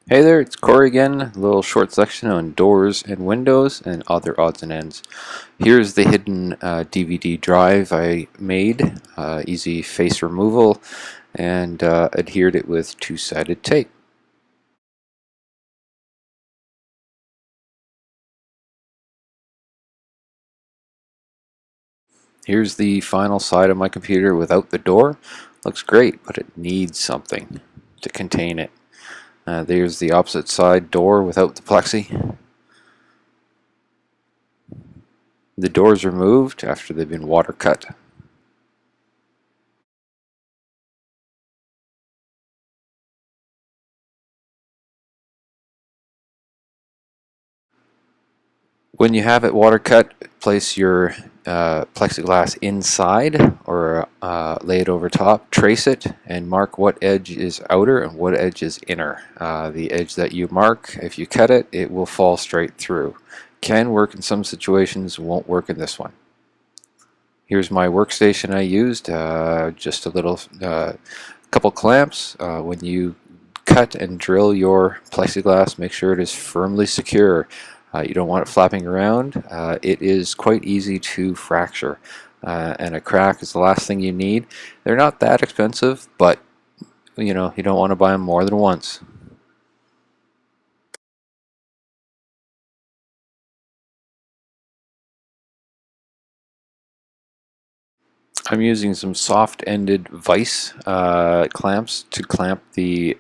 Hey there, it's Corey again. A little short section on doors and windows and other odds and ends. Here's the hidden DVD drive I made. Easy face removal, and adhered it with two-sided tape. Here's the final side of my computer without the door. Looks great, but it needs something to contain it. There's the opposite side door without the plexi. The door's removed after they've been water cut. When you have it water cut, place your plexiglass inside or lay it over top, trace it, and mark what edge is outer and what edge is inner. The edge that you mark, if you cut it, it will fall straight through. Can work in some situations, won't work in this one. Here's my workstation I used, just a little couple clamps. When you cut and drill your plexiglass, make sure it is firmly secure. You don't want it flapping around. It is quite easy to fracture, and a crack is the last thing you need. They're not that expensive, but you don't want to buy them more than once. I'm using some soft-ended vise clamps to clamp the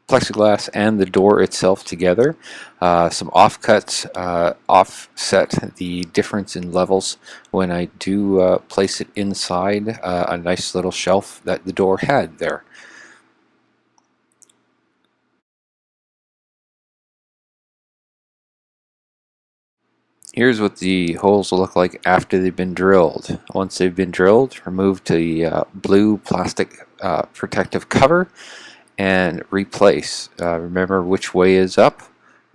plexiglass and the door itself together. Some offcuts offset the difference in levels when I do place it inside a nice little shelf that the door had there. Here's what the holes will look like after they've been drilled. Once they've been drilled, remove the blue plastic protective cover and replace. Remember which way is up,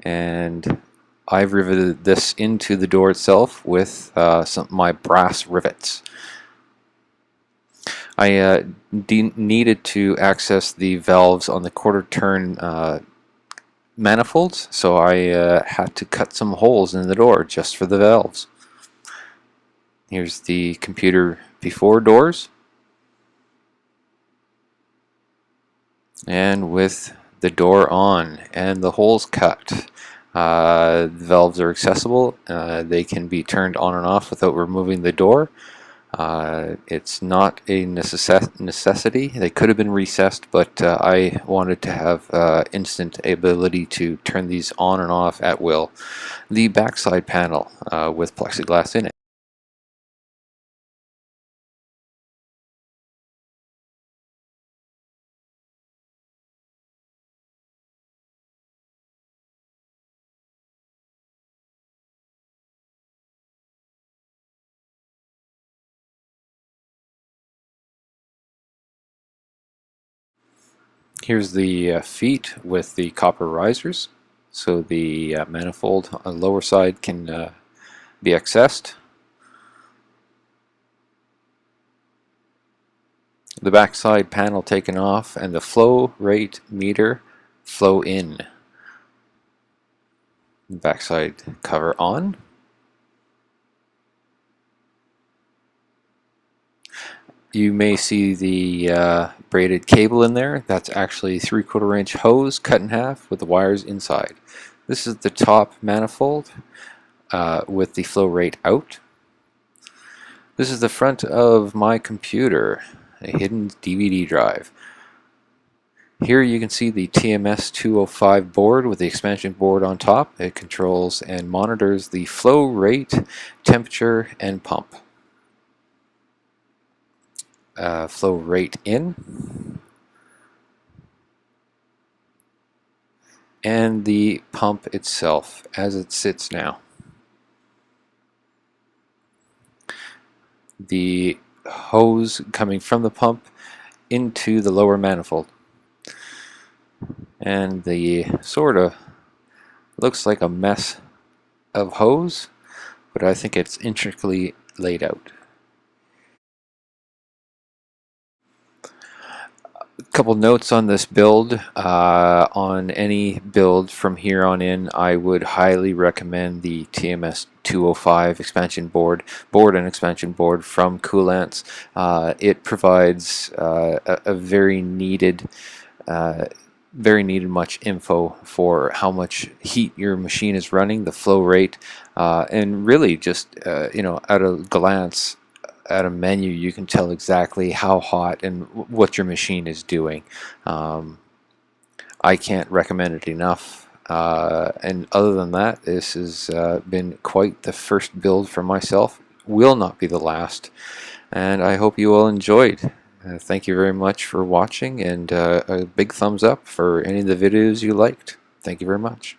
and I've riveted this into the door itself with my brass rivets. I needed to access the valves on the quarter turn manifolds, so I had to cut some holes in the door just for the valves. Here's the computer before doors, and with the door on and the holes cut. The valves are accessible. They can be turned on and off without removing the door. It's not a necessity. They could have been recessed, but I wanted to have instant ability to turn these on and off at will. The backside panel with plexiglass in it. Here's the feet with the copper risers, so the manifold on the lower side can be accessed. The backside panel taken off and the flow rate meter flow in. Backside cover on. You may see the braided cable in there. That's actually 3/4 inch hose cut in half with the wires inside. This is the top manifold with the flow rate out. This is the front of my computer, a hidden DVD drive. Here you can see the TMS 205 board with the expansion board on top. It controls and monitors the flow rate, temperature, and pump. Flow rate in, and the pump itself as it sits now. The hose coming from the pump into the lower manifold, and the sort of looks like a mess of hose, but I think it's intricately laid out. couple notes on this build. On any build from here on in, I would highly recommend the TMS 205 expansion board and expansion board from Coolants. It provides a very needed much info for how much heat your machine is running, the flow rate, and really just at a glance at a menu you can tell exactly how hot and what your machine is doing. I can't recommend it enough. And other than that, this has been quite the first build for myself. Will not be the last, and I hope you all enjoyed. Thank you very much for watching, and a big thumbs up for any of the videos you liked. Thank you very much.